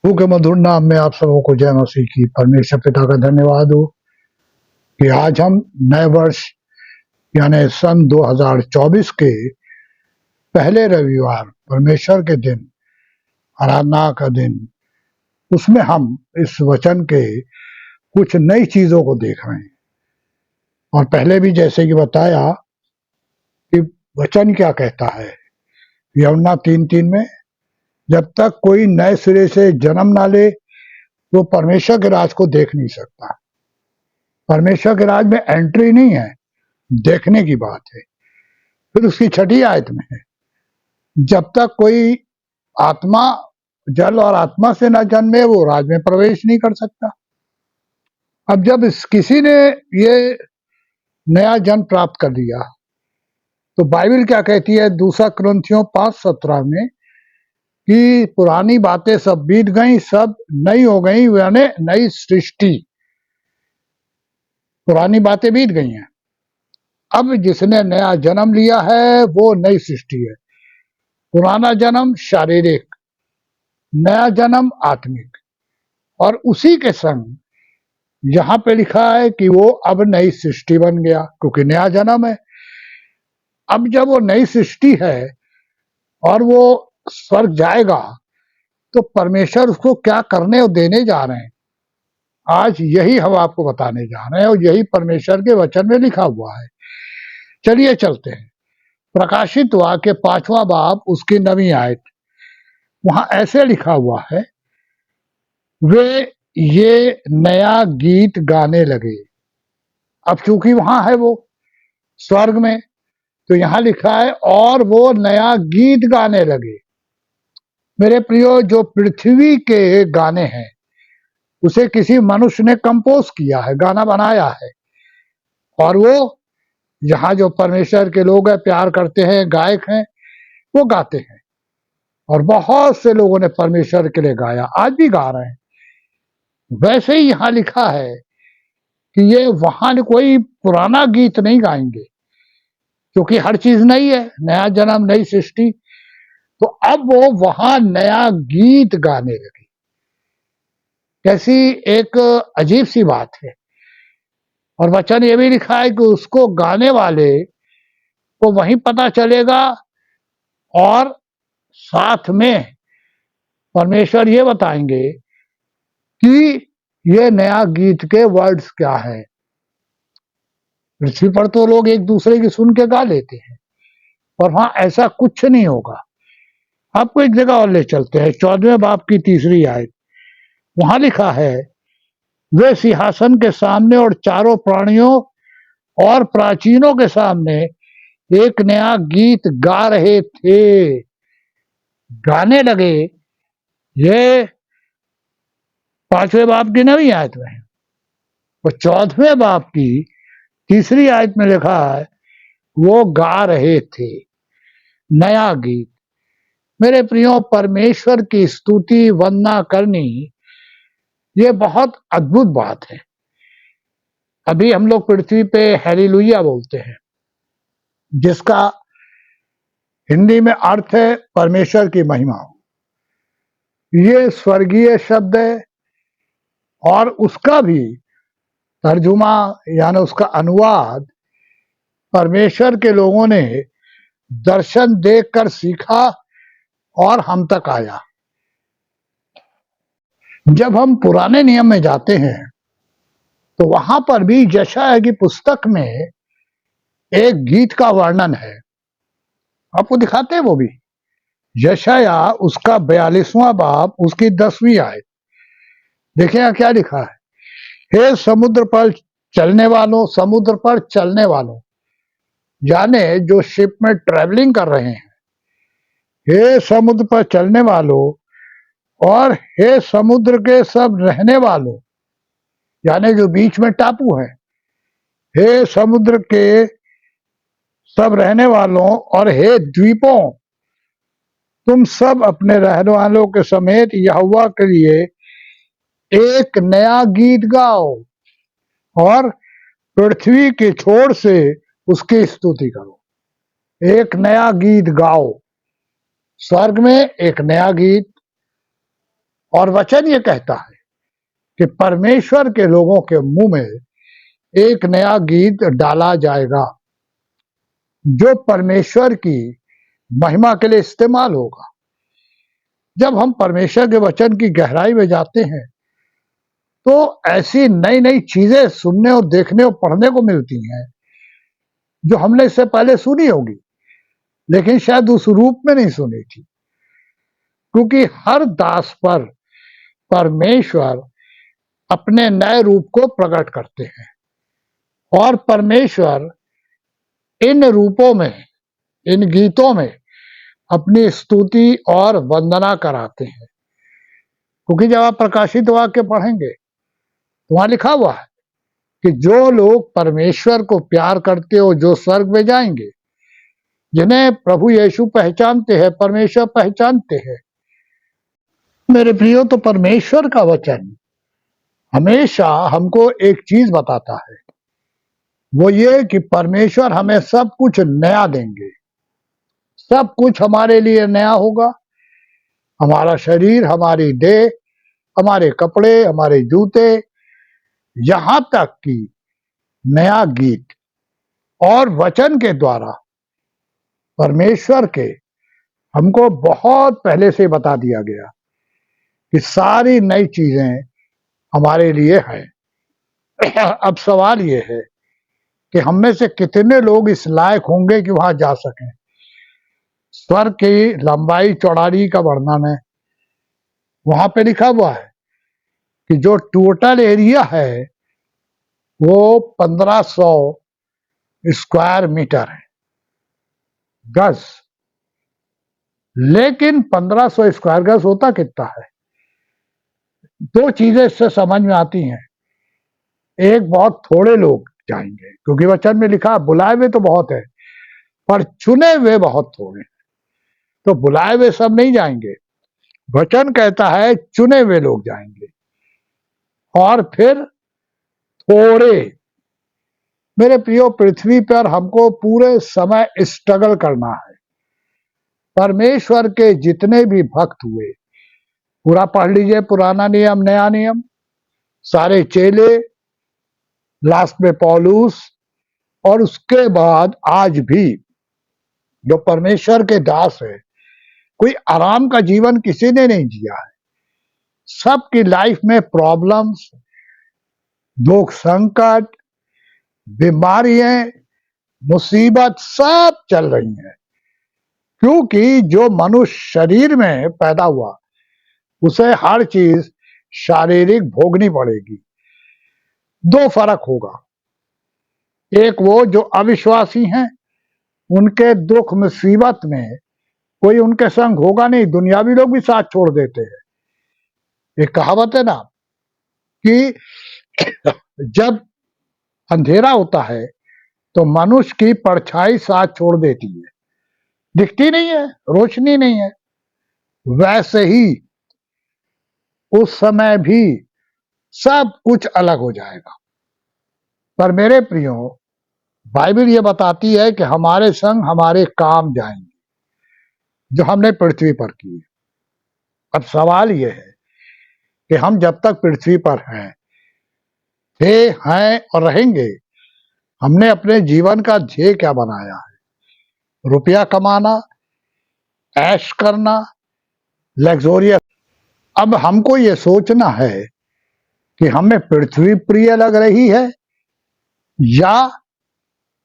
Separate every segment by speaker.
Speaker 1: प्रभु के मधुर नाम में आप सबों को जय मसीह की। परमेश्वर पिता का धन्यवाद हो कि आज हम नए वर्ष यानी सन 2024 के पहले रविवार, परमेश्वर के दिन, आराधना का दिन, उसमें हम इस वचन के कुछ नई चीजों को देख रहे हैं। और पहले भी जैसे कि बताया कि वचन क्या कहता है यूहन्ना 3:3 में, जब तक कोई नए सिरे से जन्म ना ले वो परमेश्वर के राज को देख नहीं सकता। परमेश्वर के राज में एंट्री नहीं है, देखने की बात है। फिर उसकी 6ठी आयत में है, जब तक कोई आत्मा जल और आत्मा से न जन्मे वो राज में प्रवेश नहीं कर सकता। अब जब किसी ने ये नया जन्म प्राप्त कर लिया तो बाइबल क्या कहती है 2 कुरिन्थियों 5:17 में कि पुरानी बातें सब बीत गई, सब नई हो गई, यानी नई सृष्टि। पुरानी बातें बीत गई हैं, अब जिसने नया जन्म लिया है वो नई सृष्टि है। पुराना जन्म शारीरिक, नया जन्म आत्मिक। और उसी के संग यहां पे लिखा है कि वो अब नई सृष्टि बन गया, क्योंकि नया जन्म है। अब जब वो नई सृष्टि है और वो स्वर्ग जाएगा तो परमेश्वर उसको क्या करने और देने जा रहे हैं, आज यही हम आपको बताने जा रहे हैं और यही परमेश्वर के वचन में लिखा हुआ है। चलिए चलते हैं प्रकाशित वाक्य 5वां बाब उसकी 9वीं आयत। वहां ऐसे लिखा हुआ है, वे ये नया गीत गाने लगे। अब चूंकि वहां है वो स्वर्ग में, तो यहां लिखा है और वो नया गीत गाने लगे। मेरे प्रियो, जो पृथ्वी के गाने हैं उसे किसी मनुष्य ने कंपोज किया है, गाना बनाया है। और वो यहाँ जो परमेश्वर के लोग हैं, प्यार करते हैं, गायक हैं, वो गाते हैं। और बहुत से लोगों ने परमेश्वर के लिए गाया, आज भी गा रहे हैं। वैसे ही यहाँ लिखा है कि ये वहां कोई पुराना गीत नहीं गाएंगे, क्योंकि हर चीज नई है, नया जन्म, नई सृष्टि। तो अब वो वहां नया गीत गाने लगे। कैसी एक अजीब सी बात है। और वचन ये भी लिखा है कि उसको गाने वाले को वहीं पता चलेगा। और साथ में परमेश्वर ये बताएंगे कि ये नया गीत के वर्ड्स क्या है। पृथ्वी पर तो लोग एक दूसरे की सुन के गा लेते हैं, और वहां ऐसा कुछ नहीं होगा। आपको एक जगह और ले चलते हैं, 14वें बाब की 3री आयत। वहां लिखा है, वे सिंहासन के सामने और चारों प्राणियों और प्राचीनों के सामने एक नया गीत गा रहे थे। गाने लगे। ये 5वें बाब की 9वीं आयत में है। और 14वें बाब की 3री आयत में लिखा है, वो गा रहे थे नया गीत। मेरे प्रियो, परमेश्वर की स्तुति वंदना करनी ये बहुत अद्भुत बात है। अभी हम लोग पृथ्वी पे हालेलुया बोलते हैं, जिसका हिंदी में अर्थ है परमेश्वर की महिमा। ये स्वर्गीय शब्द है और उसका भी तर्जुमा यानी उसका अनुवाद परमेश्वर के लोगों ने दर्शन देखकर सीखा और हम तक आया। जब हम पुराने नियम में जाते हैं तो वहां पर भी यशायाह की पुस्तक में एक गीत का वर्णन है, आपको दिखाते हैं वो भी। यशायाह उसका 42वां बाब उसकी 10वीं आयत। देखिए क्या लिखा है, हे समुद्र पर चलने वालों, समुद्र पर चलने वालों, यानी जो शिप में ट्रेवलिंग कर रहे हैं, हे समुद्र पर चलने वालों और हे समुद्र के सब रहने वालों, यानी जो बीच में टापू है, हे समुद्र के सब रहने वालों और हे द्वीपों, तुम सब अपने रहने वालों के समेत यहोवा के लिए एक नया गीत गाओ और पृथ्वी के छोर से उसकी स्तुति करो। एक नया गीत गाओ। स्वर्ग में एक नया गीत और वचन ये कहता है कि परमेश्वर के लोगों के मुंह में एक नया गीत डाला जाएगा जो परमेश्वर की महिमा के लिए इस्तेमाल होगा। जब हम परमेश्वर के वचन की गहराई में जाते हैं तो ऐसी नई नई चीजें सुनने और देखने और पढ़ने को मिलती हैं जो हमने इससे पहले सुनी होगी, लेकिन शायद उस रूप में नहीं सुनी थी, क्योंकि हर दास पर परमेश्वर अपने नए रूप को प्रकट करते हैं और परमेश्वर इन रूपों में, इन गीतों में अपनी स्तुति और वंदना कराते हैं। क्योंकि जब आप प्रकाशित वाक्य पढ़ेंगे तो वहां लिखा हुआ है कि जो लोग परमेश्वर को प्यार करते हो जो स्वर्ग में जाएंगे, जिन्हें प्रभु यीशु पहचानते हैं, परमेश्वर पहचानते हैं। मेरे प्रियो, तो परमेश्वर का वचन हमेशा हमको एक चीज बताता है, वो ये कि परमेश्वर हमें सब कुछ नया देंगे। सब कुछ हमारे लिए नया होगा। हमारा शरीर, हमारी देह, हमारे कपड़े, हमारे जूते, यहां तक कि नया गीत। और वचन के द्वारा परमेश्वर के हमको बहुत पहले से बता दिया गया कि सारी नई चीजें हमारे लिए है। अब सवाल ये है कि हम में से कितने लोग इस लायक होंगे कि वहां जा सकें। स्वर्ग की लंबाई चौड़ाई का वर्णन है, वहां पे लिखा हुआ है कि जो टोटल एरिया है वो 1500 स्क्वायर मीटर है, गज। लेकिन 1500 स्क्वायर गज होता कितना है? दो चीजें इससे समझ में आती हैं। एक, बहुत थोड़े लोग जाएंगे, क्योंकि वचन में लिखा बुलाए हुए तो बहुत है पर चुने हुए बहुत थोड़े हैं। तो बुलाए हुए सब नहीं जाएंगे, वचन कहता है चुने हुए लोग जाएंगे। और फिर थोड़े। मेरे प्रियो, पृथ्वी पर हमको पूरे समय स्ट्रगल करना है। परमेश्वर के जितने भी भक्त हुए, पूरा पढ़ लीजिए, पुराना नियम नया नियम, सारे चेले, लास्ट में पौलुस, और उसके बाद आज भी जो परमेश्वर के दास है, कोई आराम का जीवन किसी ने नहीं जिया है। सबकी लाइफ में प्रॉब्लम्स, दुख, संकट, बीमारियां, मुसीबत सब चल रही हैं। क्योंकि जो मनुष्य शरीर में पैदा हुआ उसे हर चीज शारीरिक भोगनी पड़ेगी। दो फर्क होगा, एक वो जो अविश्वासी हैं, उनके दुख मुसीबत में कोई उनके संग होगा नहीं, दुनियावी लोग भी साथ छोड़ देते हैं। एक कहावत है ना कि जब अंधेरा होता है तो मनुष्य की परछाई साथ छोड़ देती है, दिखती नहीं है, रोशनी नहीं है। वैसे ही उस समय भी सब कुछ अलग हो जाएगा। पर मेरे प्रियो, बाइबल ये बताती है कि हमारे संग हमारे काम जाएंगे जो हमने पृथ्वी पर किए। अब सवाल ये है कि हम जब तक पृथ्वी पर हैं, थे, हैं और रहेंगे, हमने अपने जीवन का ध्येय क्या बनाया है? रुपया कमाना, ऐश करना, लग्जोरियस? अब हमको ये सोचना है कि हमें पृथ्वी प्रिय लग रही है या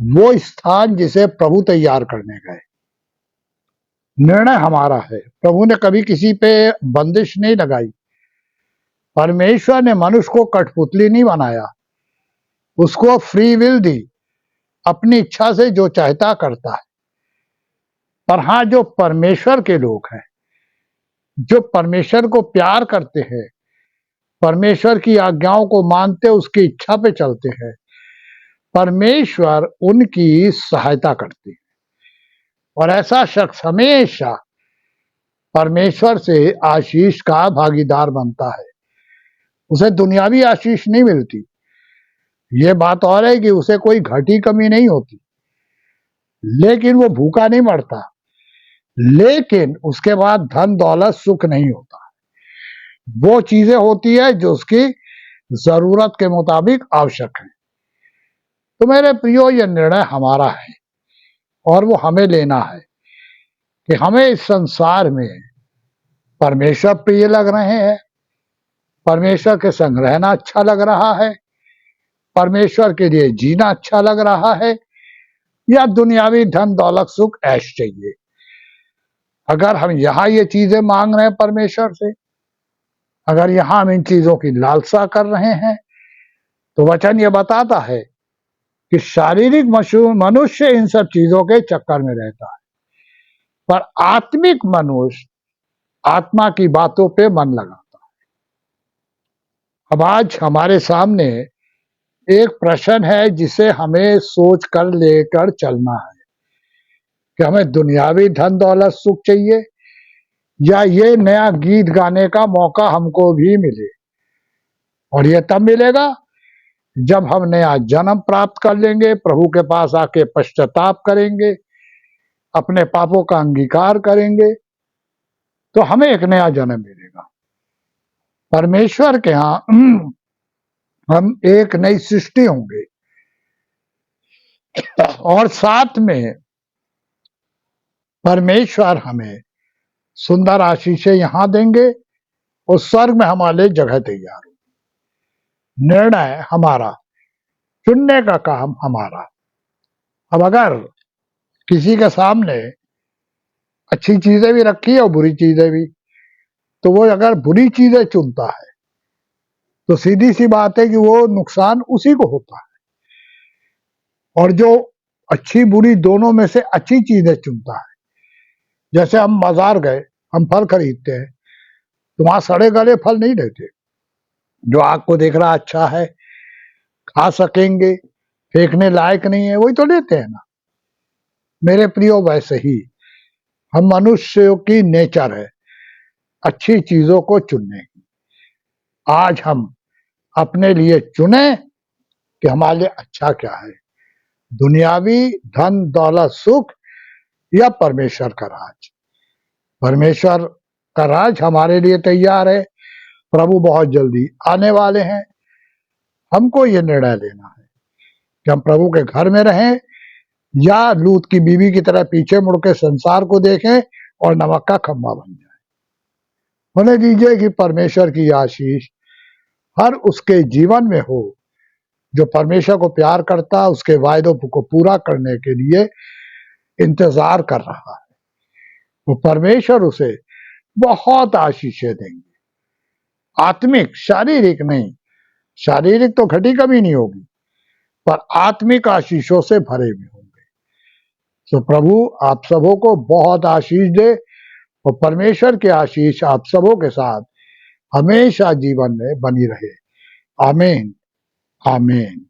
Speaker 1: वो स्थान जिसे प्रभु तैयार करने गए। निर्णय हमारा है। प्रभु ने कभी किसी पे बंदिश नहीं लगाई। परमेश्वर ने मनुष्य को कठपुतली नहीं बनाया, उसको फ्री विल दी, अपनी इच्छा से जो चाहता करता है। पर हाँ, जो परमेश्वर के लोग हैं, जो परमेश्वर को प्यार करते हैं, परमेश्वर की आज्ञाओं को मानते, उसकी इच्छा पे चलते हैं, परमेश्वर उनकी सहायता करते हैं। और ऐसा शख्स हमेशा परमेश्वर से आशीष का भागीदार बनता है। उसे दुनियावी आशीष नहीं मिलती। ये बात और है कि उसे कोई घटी कमी नहीं होती, लेकिन वो भूखा नहीं मरता। लेकिन उसके बाद धन दौलत सुख नहीं होता। वो चीजें होती है जो उसकी जरूरत के मुताबिक आवश्यक है। तो मेरे प्रियो, ये निर्णय हमारा है और वो हमें लेना है कि हमें इस संसार में परमेश्वर प्रिय लग रहे हैं, परमेश्वर के संग रहना अच्छा लग रहा है, परमेश्वर के लिए जीना अच्छा लग रहा है, या दुनियावी धन दौलत सुख ऐश चाहिए। अगर हम यहाँ ये चीजें मांग रहे हैं परमेश्वर से, अगर यहाँ हम इन चीजों की लालसा कर रहे हैं, तो वचन ये बताता है कि शारीरिक मनुष्य इन सब चीजों के चक्कर में रहता है, पर आत्मिक मनुष्य आत्मा की बातों पे मन लगाता है। अब आज हमारे सामने एक प्रश्न है जिसे हमें सोच कर लेकर चलना है कि हमें दुनियावी धन दौलत सुख चाहिए या ये नया गीत गाने का मौका हमको भी मिले। और ये तब मिलेगा जब हम नया जन्म प्राप्त कर लेंगे, प्रभु के पास आके पश्चाताप करेंगे, अपने पापों का अंगीकार करेंगे, तो हमें एक नया जन्म मिलेगा। परमेश्वर के यहाँ हम एक नई सृष्टि होंगे और साथ में परमेश्वर हमें सुंदर आशीषें यहां देंगे और स्वर्ग में हमारे लिए जगह तैयार होगी। निर्णय हमारा, चुनने का काम हमारा। अब अगर किसी के सामने अच्छी चीजें भी रखी है और बुरी चीजें भी, तो वो अगर बुरी चीजें चुनता है तो सीधी सी बात है कि वो नुकसान उसी को होता है। और जो अच्छी बुरी दोनों में से अच्छी चीजें चुनता है, जैसे हम बाजार गए, हम फल खरीदते हैं तो वहां सड़े गले फल नहीं लेते, जो आग को देख रहा अच्छा है, खा सकेंगे, फेंकने लायक नहीं है, वही तो लेते हैं ना। मेरे प्रियो, वैसे ही हम मनुष्यों की नेचर है अच्छी चीजों को चुनने की। आज हम अपने लिए चुने कि हमारे लिए अच्छा क्या है, दुनियावी धन दौलत सुख या परमेश्वर का राज। परमेश्वर का राज हमारे लिए तैयार है, प्रभु बहुत जल्दी आने वाले हैं। हमको ये निर्णय लेना है कि हम प्रभु के घर में रहें या लूत की बीवी की तरह पीछे मुड़ के संसार को देखें और नमक का खंभा बन जाए। होने दीजिए कि परमेश्वर की आशीष हर उसके जीवन में हो जो परमेश्वर को प्यार करता, उसके वायदों को पूरा करने के लिए इंतजार कर रहा है। वो परमेश्वर उसे बहुत आशीषें देंगे, आत्मिक, शारीरिक नहीं। शारीरिक तो घटी कभी नहीं होगी, पर आत्मिक आशीषों से भरे हुए होंगे। तो प्रभु आप सबों को बहुत आशीष दे और परमेश्वर की आशीष आप सबों के साथ हमेशा जीवन में बनी रहे। आमीन, आमीन।